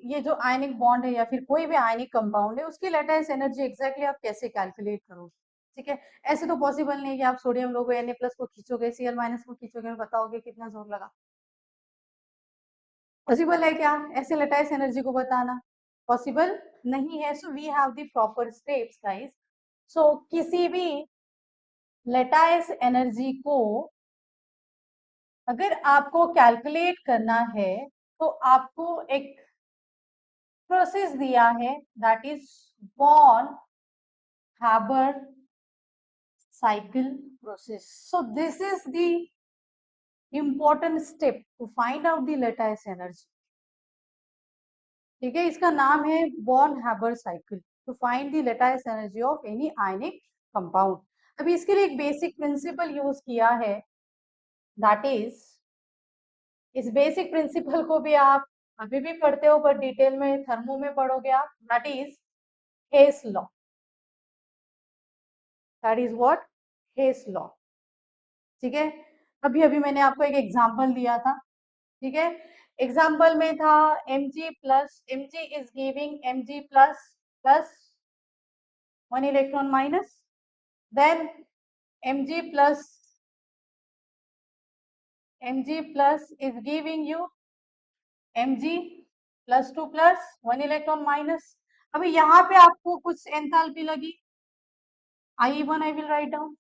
ये जो ionic bond है या फिर कोई भी आयनिक कंपाउंड है उसकी लेटाइस एनर्जी एग्जैक्टली आप कैसे कैलकुलेट करोगे, ठीक है। ऐसे तो पॉसिबल नहीं है कि आप सोडियम लोगे Na+ को खींचोगे Cl- को खींचोगे और बताओगे कितना जोर लगा। पॉसिबल है क्या ऐसे लेटाइस एनर्जी को बताना? पॉसिबल नहीं है। So we have the proper steps guys. So किसी भी लेटाइस एनर्जी को अगर आपको कैलकुलेट करना है तो आपको एक प्रोसेस दिया है, that is born Haber cycle process. So this is the important step to find out the lattice energy. ठीक है, इसका नाम है Born Haber cycle to find the lattice energy of any ionic compound. अभी इसके लिए एक बेसिक प्रिंसिपल यूज किया है, दैट इज, इस बेसिक प्रिंसिपल को भी आप अभी भी पढ़ते हो पर डिटेल में थर्मो में पढ़ोगे आप, that is Hess law. That is what? Hess law. ठीक है, अभी अभी मैंने आपको एक एग्जांपल दिया था, ठीक है। एग्जाम्पल में था Mg plus, Mg is giving Mg plus plus 1 electron minus, then Mg plus is giving you Mg plus 2 plus 1 electron minus. अभी यहाँ पे आपको कुछ एंथैल्पी लगी, I1 I will write down,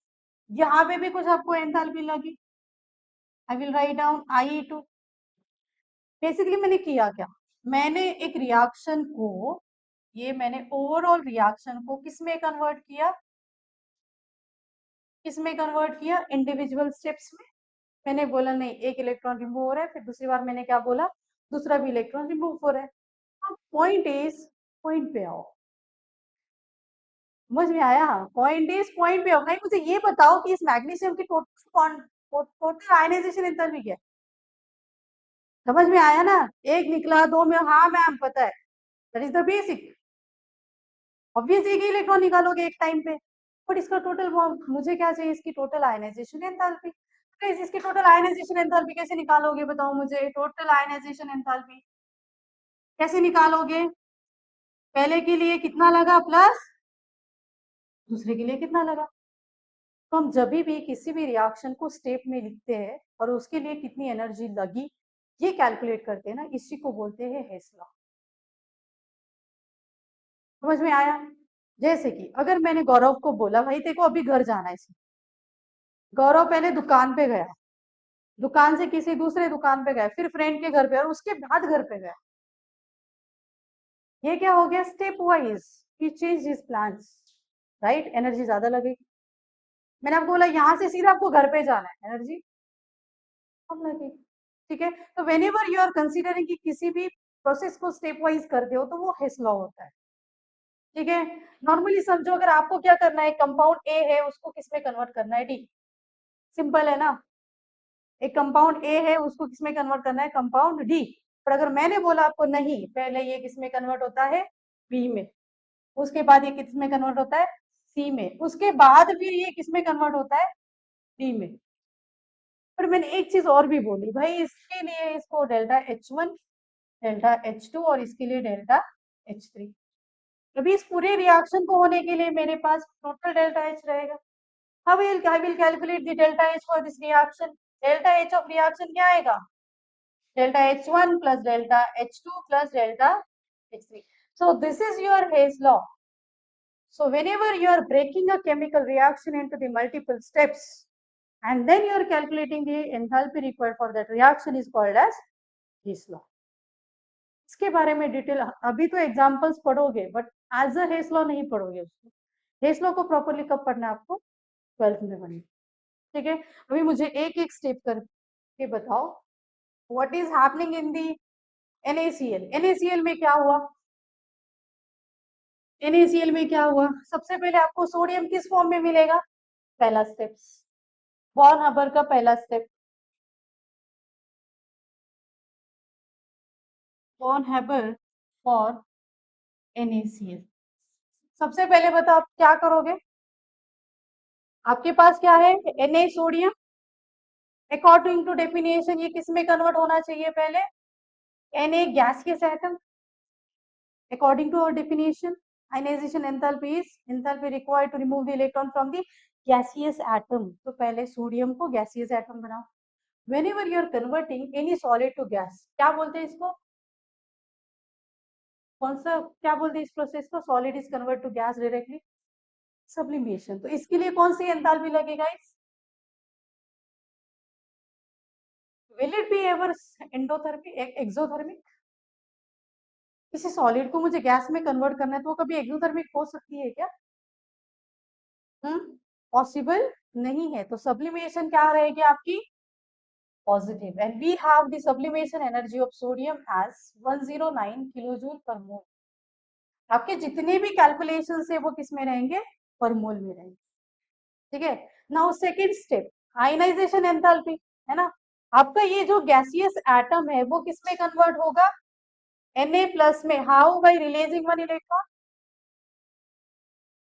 यहाँ पे भी कुछ आपको एंथैल्पी लगी, I will write down I2। Basically मैंने किया क्या, मैंने एक रिएक्शन को, ये मैंने ओवरऑल रिएक्शन को किस में कन्वर्ट किया, किसमें कन्वर्ट किया, इंडिविजुअल स्टेप्स में। मैंने बोला नहीं एक इलेक्ट्रॉन रिमूव हो रहा है, फिर दूसरी बार मैंने क्या बोला, दूसरा भी इलेक्ट्रॉन रिमूव हो रहा है। अब पॉइंट इज, पॉइंट पे आओ, समझ में आया? पॉइंट इज पॉइंट पे आओ। नहीं मुझे ये बताओ कि इस मैग्नीशियम की टोटल आयनाइजेशन एंथैल्पी क्या है? समझ में आया ना? एक निकला, दो में, हाँ मैम पता है, that is the basic. Obvious एक ही इलेक्ट्रॉन निकालोगे एक टाइम पे, बट इसका टोटल, मुझे क्या चाहिए, इसकी टोटल आयनाइजेशन एंथैल्पी। तो इसकी टोटल आयनाइजेशन एंथैल्पी कैसे निकालोगे बताओ मुझे? टोटल आयनाइजेशन एंथैल्पी कैसे निकालोगे? पहले के लिए कितना लगा प्लस दूसरे के लिए कितना लगा। तो हम जब भी किसी भी रिएक्शन को स्टेप में लिखते हैं और उसके लिए कितनी एनर्जी लगी ये कैलकुलेट करते हैं ना, इसी को बोलते हैं हेस लॉ। समझ में आया? जैसे कि अगर मैंने गौरव को बोला भाई देखो अभी घर जाना है, गौरव पहले दुकान पे गया, दुकान से किसी दूसरे दुकान पे गया, फिर फ्रेंड के घर पे और उसके बाद घर पे गया, ये क्या हो गया, स्टेप वाइज ही change his plans, right. Energy ज्यादा लगेगी। मैंने आपको बोला यहाँ से सीधा आपको घर पे जाना है, एनर्जी कम लगेगी, ठीक है। तो whenever you are considering कि किसी भी प्रोसेस को स्टेप वाइज करते हो तो वो हेस लॉ होता है, ठीक है। नॉर्मली समझो अगर आपको क्या करना है, कंपाउंड ए है उसको किस में कन्वर्ट करना है, डी, सिंपल है ना। एक कंपाउंड ए है उसको किस में कन्वर्ट करना है, कंपाउंड डी। पर अगर मैंने बोला आपको नहीं पहले ये किस में कन्वर्ट होता है, बी में, उसके बाद ये किस में कन्वर्ट होता है, सी में, उसके बाद फिर ये किस में कन्वर्ट होता है, डी में। पर मैंने एक चीज और भी बोली भाई, इसके लिए इसको डेल्टा H1 डेल्टा H2 और इसके लिए डेल्टा H3। अभी इस पूरे रिएक्शन को होने के लिए मेरे पास टोटल डेल्टा H रहेगा। How I will calculate the delta H for this reaction? Delta H of reaction क्या आएगा, delta H1 plus delta H2 plus delta H3. So this is your Hayes law. So whenever you are breaking a chemical reaction into the multiple steps and then you are calculating the enthalpy required for that reaction is called as Hayes law. इसके बारे में detail अभी तो examples पढ़ोगे but as a हेस law नहीं पढ़ोगे उसको। हेस law को प्रॉपरली कब पढ़ना है आपको, 12th में पढ़ना, ठीक है। अभी मुझे एक एक स्टेप करके बताओ what is happening in the NaCl। NaCl में क्या हुआ, NaCl में क्या हुआ, सबसे पहले आपको सोडियम किस फॉर्म में मिलेगा, पहला स्टेप, बॉर्न हबर का पहला स्टेप, बॉर्न हबर फॉर NaCl। सबसे पहले बताओ आप क्या करोगे, आपके पास क्या है, Na sodium, according to definition ये किस में कन्वर्ट होना चाहिए, पहले Na gaseous atom, According to our definition, ionization enthalpy is enthalpy required to remove the electron from the gaseous atom. तो पहले सोडियम को gaseous atom बनाओ. Whenever you are converting any solid to gas, क्या बोलते हैं इसको? कौन सा क्या बोलते हैं इस प्रोसेस को? Solid is convert to gas directly, sublimation. तो इसके लिए कौन सी एंथैल्पी लगेगा? Is will it be ever endothermic, exothermic? किसी सॉलिड को मुझे गैस में कन्वर्ट करना है तो वो कभी एक्सोथर्मिक हो सकती है क्या? पॉसिबल नहीं है. तो सब्लिमेशन क्या रहेगी आपकी? Positive. And we have the sublimation energy of sodium as 109 kilojoule per mole. आपके जितने भी कैलकुलेशन है वो किस में रहेंगे? पर मोल में रहेंगे. ठीक है. Now second step, ionization enthalpy, है ना. आपका ये जो गैसियस एटम है वो किस में कन्वर्ट होगा? Na+ में. How? Bye releasing one electron,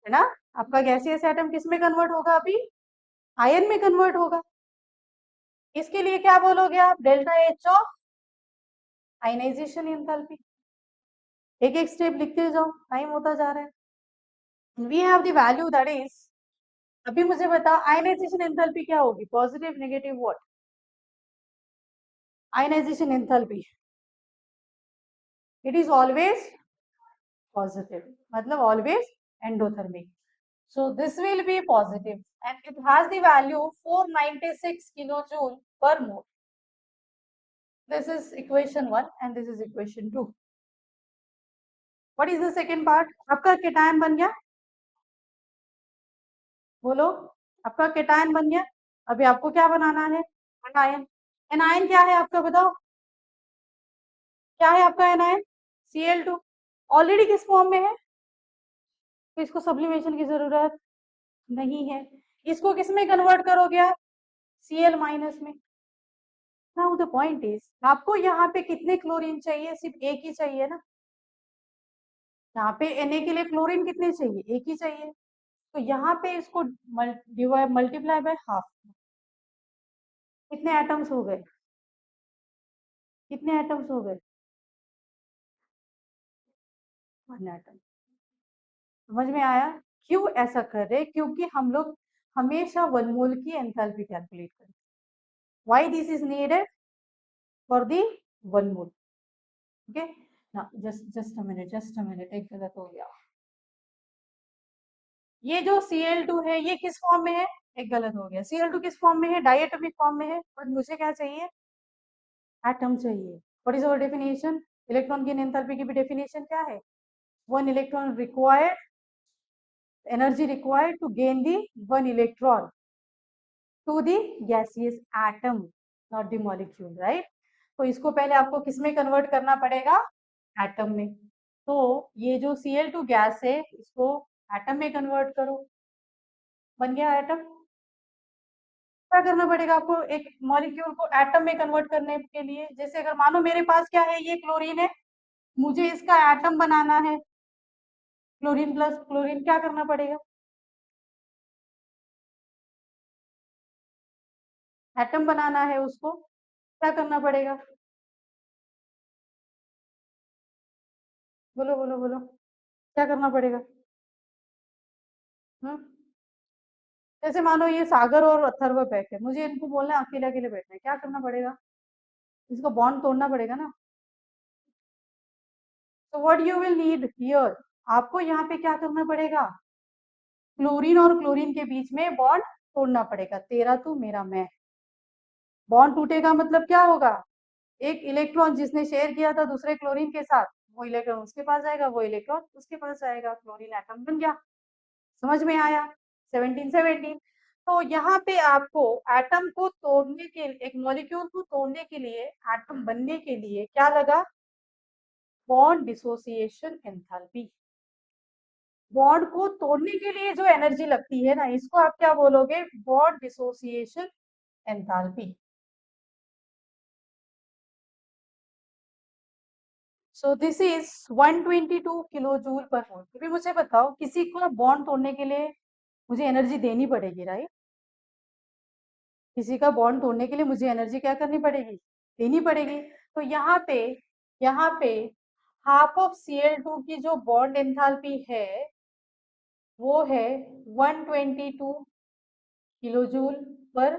है ना. आपका गैसियस एटम किस में कन्वर्ट होगा? अभी आयन में कन्वर्ट होगा. इसके लिए क्या बोलोगे आप? Delta H of ionization enthalpy. एक एक स्टेप लिखते जाओ, टाइम होता जा रहा है. We have the value that is, अभी मुझे बताओ आयनाइजेशन एंथैल्पी क्या होगी? Positive, negative, what? Ionisation enthalpy it is always positive, मतलब always endothermic. So this will be positive and it has the value 496 kilojoule per mole. This is equation 1 and this is equation 2. What is the second part? आपका cation बन गया, बोलो. आपका cation बन गया. अभी आपको क्या बनाना है? एनायन. एनायन क्या है आपका? बताओ क्या है आपका एनायन? Cl2. ऑलरेडी किस फॉर्म में है तो इसको सब्लिमेशन की जरूरत नहीं है. इसको किस में कन्वर्ट करोगे आप? Cl- में. नाउ द पॉइंट इज, आपको यहाँ पे कितने क्लोरीन चाहिए? सिर्फ एक ही चाहिए ना. यहाँ पे Na के लिए क्लोरीन कितने चाहिए? एक ही चाहिए. तो यहाँ पे इसको मल्टीप्लाई बाय हाफ. कितने एटम्स हो गए? कितने एटम्स हो गए? 1 एटम. समझ में आया क्यों ऐसा कर रहे? क्योंकि हम लोग हमेशा 1 मोल की एंथैल्पी कैलकुलेट करें. Why this is needed? For the 1 mole. Okay. ना जस्ट अ मिनट, एक गलत हो गया. ये जो Cl2 है ये किस फॉर्म में है? एक गलत हो गया. Cl2 किस फॉर्म में है? डायटोमिक फॉर्म में है. बट मुझे क्या चाहिए? एटम चाहिए. What is our definition? Electron की एंथैल्पी की भी डेफिनेशन क्या है? 1 electron required, energy required to gain the 1 electron to the gaseous atom, not the molecule, right. तो इसको पहले आपको किस में कन्वर्ट करना पड़ेगा? एटम में. तो ये जो Cl2 गैस है इसको एटम में कन्वर्ट करो. बन गया एटम. क्या करना पड़ेगा आपको एक मॉलिक्यूल को एटम में कन्वर्ट करने के लिए? जैसे अगर मानो मेरे पास क्या है? ये क्लोरीन है, मुझे इसका एटम बनाना है. क्लोरीन प्लस क्लोरीन, क्या करना पड़ेगा? एटम बनाना है उसको, क्या करना पड़ेगा? बोलो बोलो बोलो, क्या करना पड़ेगा? हम्म. जैसे मानो ये सागर और अथर्व बैठे, मुझे इनको बोलना है अकेले अकेले बैठना है, क्या करना पड़ेगा? इसको बॉन्ड तोड़ना पड़ेगा ना. तो what you will need here, आपको यहाँ पे क्या करना पड़ेगा? क्लोरीन और क्लोरीन के बीच में बॉन्ड तोड़ना पड़ेगा. तेरा तू मेरा मैं. बॉन्ड टूटेगा मतलब क्या होगा? एक इलेक्ट्रॉन जिसने शेयर किया था दूसरे क्लोरीन के साथ, वो इलेक्ट्रॉन उसके पास जाएगा, वो इलेक्ट्रॉन उसके पास जाएगा. क्लोरीन एटम बन गया. समझ में आया? 17 तो यहाँ पे आपको एटम को तोड़ने के, एक मॉलिक्यूल को तोड़ने के लिए, एटम बनने के लिए क्या लगा? Bond dissociation enthalpy. बॉन्ड को तोड़ने के लिए जो एनर्जी लगती है ना, इसको आप क्या बोलोगे? Bond dissociation enthalpy. So this is 122 kilo joule per mole. अभी मुझे बताओ किसी को बॉन्ड तोड़ने के लिए मुझे एनर्जी देनी पड़ेगी, राइट. किसी का बॉन्ड तोड़ने के लिए मुझे एनर्जी क्या करनी पड़ेगी? देनी पड़ेगी. तो यहाँ पे हाफ ऑफ Cl2 की जो बॉन्ड एंथैल्पी है वो है 122 किलोजूल पर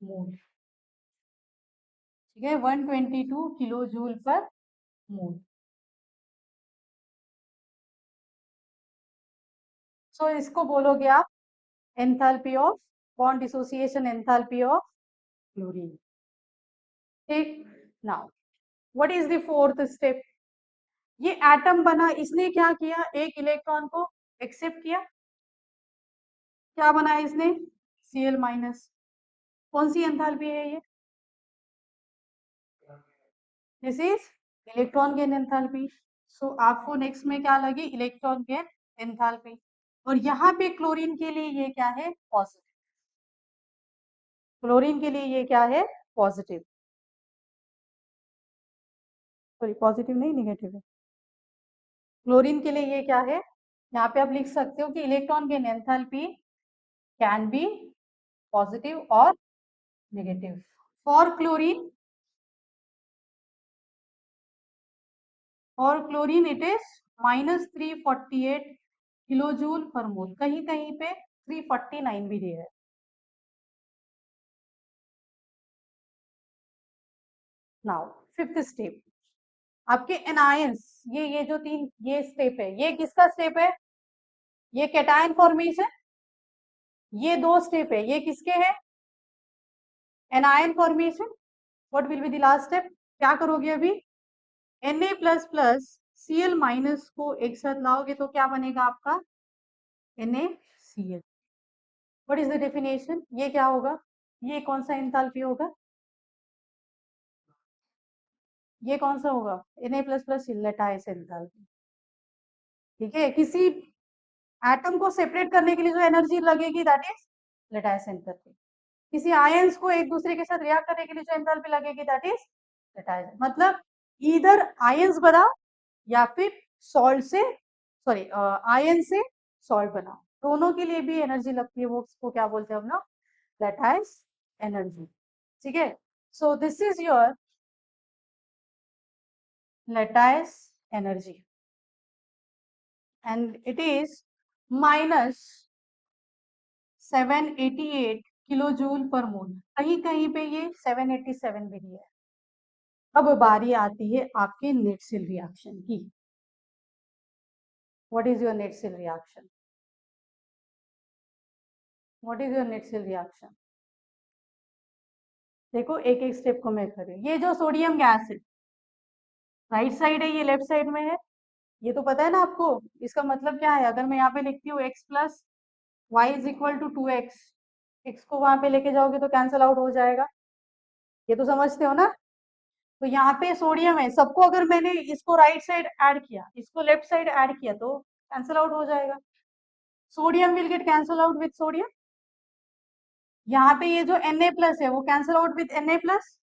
मोल। ठीक है, 122 किलोजूल पर मोल। सो इसको बोलोगे आप enthalpy of bond dissociation enthalpy of chlorine. ठीक, now what is the fourth step? ये एटम बना, इसने क्या किया, एक इलेक्ट्रॉन को एक्सेप्ट किया, क्या बनाया इसने, Cl माइनस। कौन सी एंथैल्पी है ये? This is electron gain enthalpy. So आपको नेक्स्ट में क्या लगी, इलेक्ट्रॉन गेन एंथैल्पी। और यहाँ पे क्लोरीन के लिए ये क्या है, पॉजिटिव। क्लोरीन के लिए ये क्या है, पॉजिटिव। सॉरी, पॉजिटिव नहीं, निगेटिव है। क्लोरीन के लिए ये क्या है, यहाँ पे आप लिख सकते हो कि electron gain enthalpy can be positive और नेगेटिव। फॉर क्लोरीन, और chlorine it is -348 kilojoule per mole. कहीं कहीं पे 349 भी दिया है। नाउ फिफ्थ स्टेप, आपके एनायंस, ये जो तीन ये स्टेप है, ये किसका स्टेप है, ये कैटायन फॉर्मेशन। ये दो स्टेप है, ये किसके हैं, anion formation. What will be the last step, क्या करोगे अभी, Na plus plus Cl minus को एक साथ लाओगे तो क्या बनेगा आपका, NaCl। What is the definition, ये क्या होगा, ये कौन सा एंथैल्पी होगा, ये कौन सा होगा, Na plus plus lattice enthalpy. ठीक है, किसी एटम को सेपरेट करने के लिए जो एनर्जी लगेगी दैट इज लैटिस एंथैल्पी। किसी आयंस को एक दूसरे के साथ रिएक्ट करने के लिए जो एंथैल्पी लगेगी दैट इज लैटिस। मतलब इधर आयंस बना या फिर सॉल्ट से, सॉरी आयन से सॉल्ट बनाओ, दोनों के लिए भी एनर्जी लगती है, वो उसको क्या बोलते हैं हम लोग, लैटिस एनर्जी। ठीक है, so this is your lattice energy and it is -788 kilo joule per mole. कहीं कहीं पे ये 787 भी है। अब बारी आती है आपके नेटसेल रिएक्शन की। What is your net cell reaction, what is your net cell reaction? देखो एक एक स्टेप को मैं कर रही हूँ। ये जो सोडियम गैस है, राइट साइड है, ये लेफ्ट साइड में है, ये तो पता है ना आपको। इसका मतलब क्या है, अगर मैं यहाँ पे लिखती हूँ x plus y is equal to 2x, x को वहां पे लेके जाओगे तो कैंसल आउट हो जाएगा, ये तो समझते हो ना। तो यहाँ पे सोडियम है, सबको अगर मैंने इसको राइट साइड ऐड किया, इसको लेफ्ट साइड ऐड किया तो कैंसल आउट हो जाएगा। Sodium will get cancel out with sodium. यहाँ पे ये जो Na प्लस है वो cancel out with Na plus.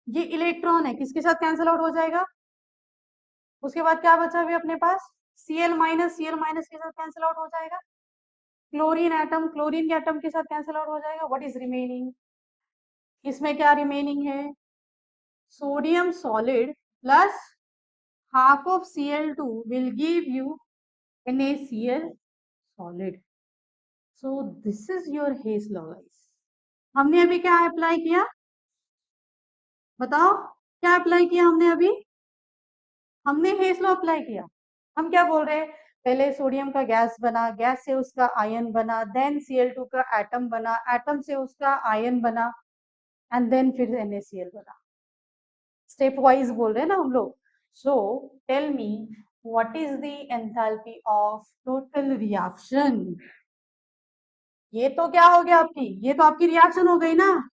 ये इलेक्ट्रॉन है, किसके साथ कैंसल आउट हो जाएगा, उसके बाद क्या बचा अभी अपने पास, Cl माइनस, Cl माइनस के साथ कैंसल आउट हो जाएगा। क्लोरीन एटम क्लोरीन के एटम के साथ कैंसल आउट हो जाएगा। व्हाट इज रिमेनिंग, इसमें क्या रिमेनिंग है, sodium solid plus half of Cl2 will give you NaCl solid. So this is your Hayes law guys. हमने अभी क्या अप्लाई किया, बताओ क्या अप्लाई किया हमने अभी, हमने हेस लॉ अप्लाई किया। हम क्या बोल रहे हैं, पहले सोडियम का गैस बना, गैस से उसका आयन बना, देन Cl2 का एटम बना, एटम से उसका आयन बना, एंड देन फिर NaCl बना। स्टेप वाइज बोल रहे हैं ना हम लोग। So tell me what is the enthalpy of total reaction. ये तो क्या हो गया आपकी, ये तो आपकी रिएक्शन हो गई ना।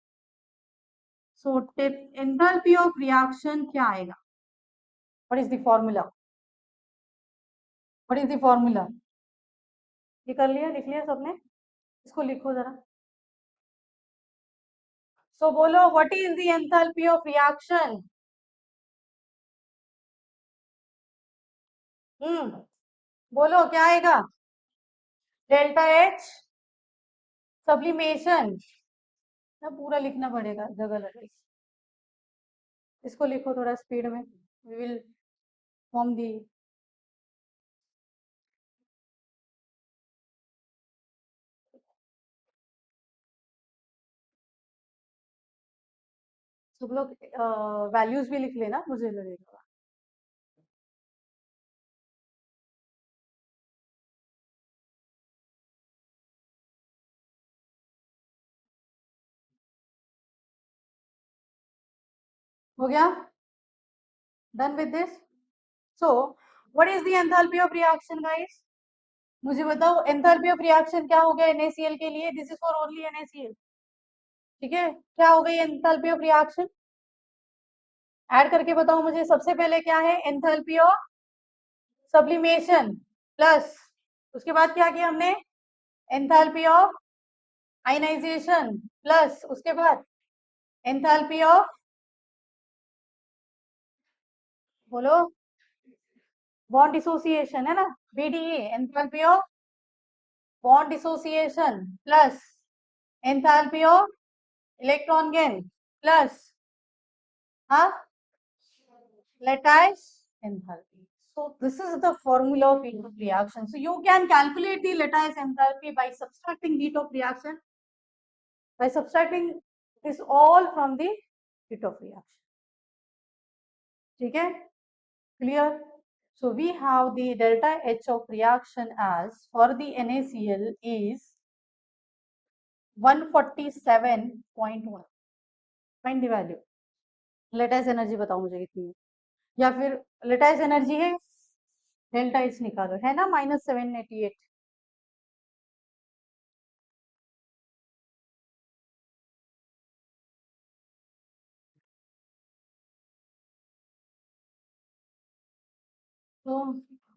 सो एंथैल्पी ऑफ रिएक्शन क्या आएगा, what is the formula, what is the formula, ये कर लिया, लिख लिया सबने, इसको लिखो जरा। सो बोलो what is the enthalpy of reaction. बोलो क्या आएगा, डेल्टा एच सब्लिमेशन। सब पूरा लिखना पड़ेगा, जगह लगेगी। इसको लिखो थोड़ा स्पीड में, वी विल from the सब लोग वैल्यूज भी लिख लेना, मुझे लगेगा। हो गया? Done with this? So what is the enthalpy of reaction guys? मुझे बताओ एंथैल्पी ऑफ रिएक्शन क्या हो गया NaCl के लिए? This is for only NaCl। ठीक है, क्या हो गई एंथैल्पी ऑफ रिएक्शन? ऐड करके बताओ मुझे। सबसे पहले क्या है? एंथैल्पी ऑफ सब्लिमेशन प्लस, उसके बाद क्या किया हमने? एंथैल्पी ऑफ आयनाइजेशन प्लस, उसके बाद एंथैल्पी ऑफ, बोलो, बॉन्ड डिसोसिएशन है ना, BDE, enthalpy of bond dissociation plus enthalpy of electron gain plus, हाँ, lattice enthalpy. So this is the formula of heat of reaction. So you can calculate the lattice enthalpy by subtracting heat of reaction, by subtracting this all from the heat of reaction. ठीक है? Clear? So we have the delta H of reaction as for the NaCl is 147.1. Find the value. Lattice energy बताओ मुझे कितनी है, या फिर lattice energy है delta H निकालो, है ना, -788। तो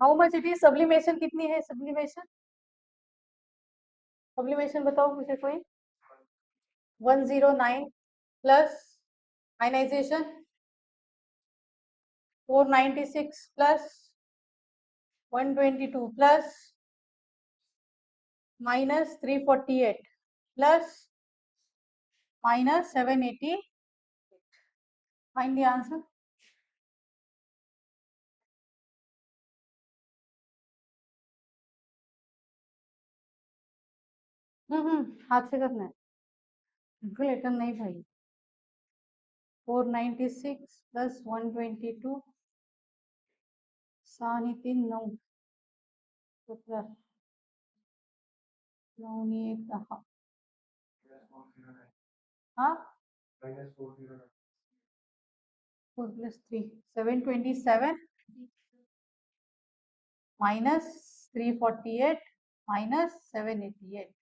how much it is sublimation? कितनी है सब्लिमेशन? सब्लिमेशन बताओ मुझे कोई। 109 plus ionization 496 plus 122 plus -348 plus -780। Find the answer. हाथ से करना है, कैलकुलेटर नहीं भाई। 496 प्लस 122 सानी 3 9 17 9 1 10, हाँ, 4 plus 3 727 minus 348 minus 788.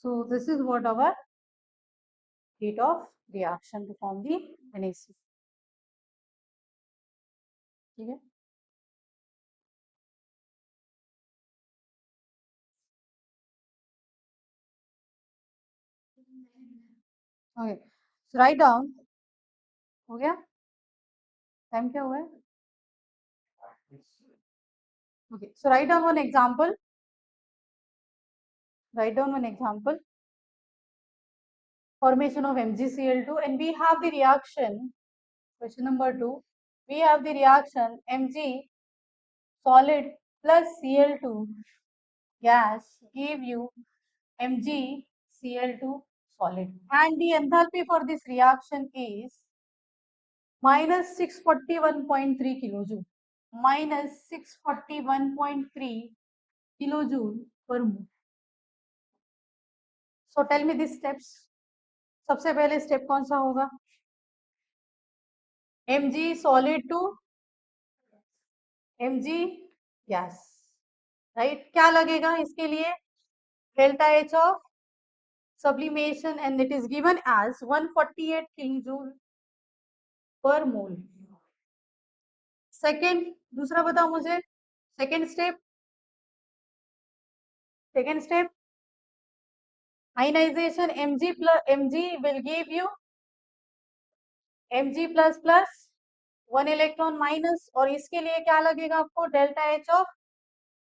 So this is what our heat of reaction to form the NaC. ठीक है? Okay. So write down. हो गया? टाइम क्या हुआ है? Okay. So write down one example. Write down one example. Formation of MgCl2, and we have the reaction. Question number 2. We have the reaction Mg solid plus Cl2 gas give you MgCl2 solid, and the enthalpy for this reaction is -641.3 kilojoule, -641.3 kilojoule per mole. So tell me these steps. सबसे पहले step कौन सा होगा? Mg solid to Mg gas, right? क्या लगेगा इसके लिए? Delta H of sublimation, and it is given as 148 kilojoule per mole. Second, दूसरा बताओ मुझे। Second step, ionization Mg will give you Mg plus plus 1 electron minus, और इसके लिए क्या लगेगा आपको? Delta H of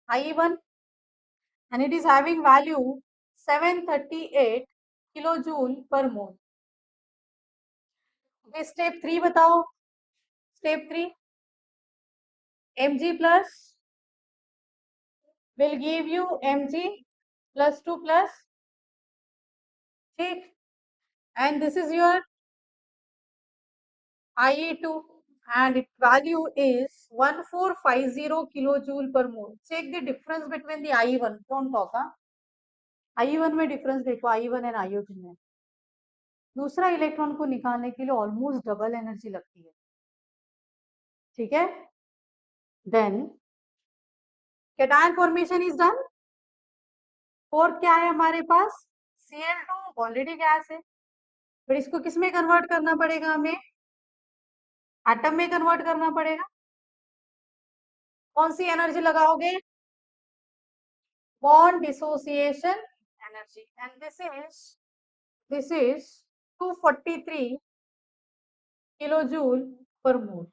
I1, and it is having value 738 kilojoule per mole. Step 3 बताओ। Step 3, mg plus will give you mg plus 2 plus, ठीक, and this is your IE2 and its value is 1450 kilojoule per mole. Check the difference between the IE1. Don't talk, huh? IE1 में difference देखो, IE1 and IE2 में. दूसरा electron को निकालने के लिए almost double energy लगती है, ठीक है. Then cation formation is done. Fourth क्या है हमारे पास, Cl2 ऑलरेडी गैस है, पर इसको किस में कन्वर्ट करना पड़ेगा, हमें एटम में कन्वर्ट करना पड़ेगा. कौन सी एनर्जी लगाओगे, bond dissociation energy, and this is 243 kilojoule per मोल,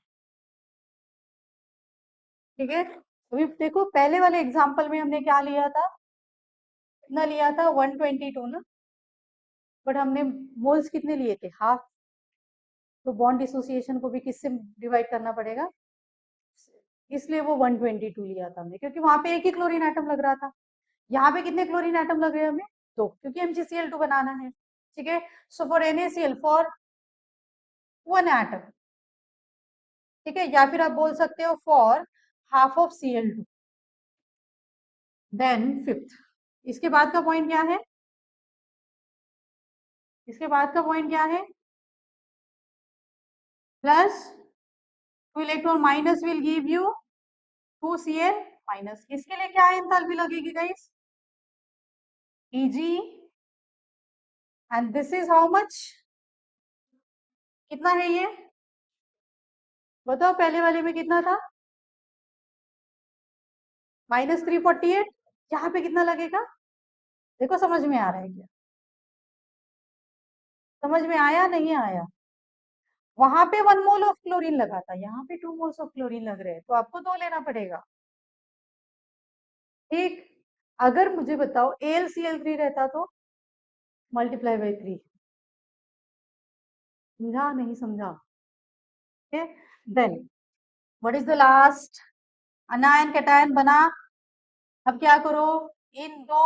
ठीक है. अभी देखो पहले वाले एग्जांपल में हमने क्या लिया था, कितना लिया था 122 ना, बट हमने मोल्स कितने लिए थे, हाफ. तो बॉन्ड डिसोसिएशन को भी किससे डिवाइड करना पड़ेगा, इसलिए वो 122 लिया था हमने, क्योंकि वहां पे एक ही क्लोरीन एटम लग रहा था. यहाँ पे कितने क्लोरीन एटम लग रहे हैं हमें, दो, क्योंकि MgCl2 बनाना है, ठीक है. So for NaCl for 1 atom, ठीक है, या फिर आप बोल सकते हो for half of Cl2. Then fifth, इसके बाद का पॉइंट क्या है, इसके बाद का पॉइंट क्या है, plus 2 electron minus will give you 2Cl minus. इसके लिए क्या एंथैल्पी लगेगी guys, Eg, and this is how much, कितना है ये बताओ, पहले वाले में कितना था, -348. यहाँ पे कितना लगेगा, देखो समझ में आ रहा है क्या, समझ में आया नहीं आया. वहां पे 1 मोल ऑफ क्लोरीन लगा था, यहाँ पे 2 मोल्स ऑफ क्लोरीन लग रहे हैं, तो आपको 2 लेना पड़ेगा, ठीक. अगर मुझे बताओ AlCl3 रहता तो मल्टीप्लाई बाई 3, समझा नहीं समझा, ठीक. Then what is the last, anion cation बना. अब क्या करो, इन दो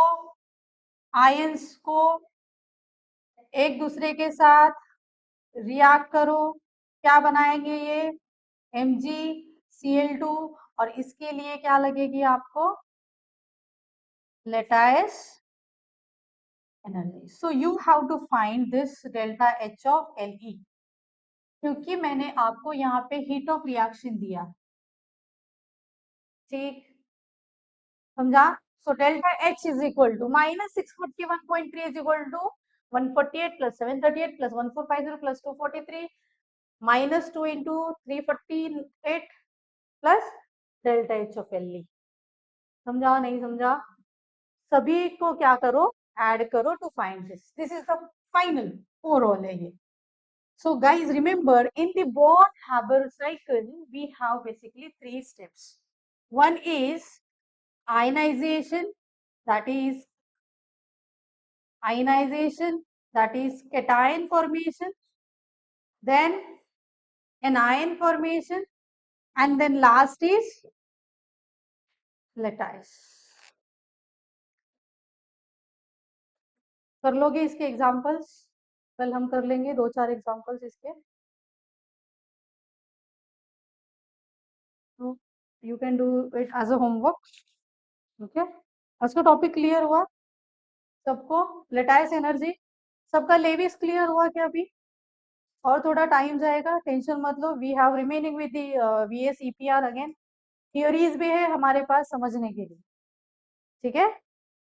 आयंस को एक दूसरे के साथ रिएक्ट करो, क्या बनाएंगे ये, MgCl2, और इसके लिए क्या लगेगी आपको, lattice energy. So you have to find this delta H of Le, क्योंकि मैंने आपको यहाँ पे हीट ऑफ रिएक्शन दिया, ठीक, समझा. So delta H is equal to -641.3 is equal to 148 plus 738 plus 1450 plus 243 -2 into 348 plus delta H of Le. समझा नहीं समझा, सभी को क्या करो, ऐड करो to find this is the final overall है ये. So guys, remember in the Born-Haber cycle, we have basically 3 steps. One is ionization, that is cation formation, then anion formation, and then last is lattice. कर लोगे इसके examples, कल हम कर लेंगे 2-4 examples इसके. So you can do it as a homework. Okay, आज का टॉपिक क्लियर हुआ सबको, लेटाइस एनर्जी सबका लेविस क्लियर हुआ क्या अभी, और थोड़ा टाइम जाएगा, टेंशन मत लो. We have remaining with the VS EPR again, theories भी है हमारे पास समझने के लिए, ठीक है.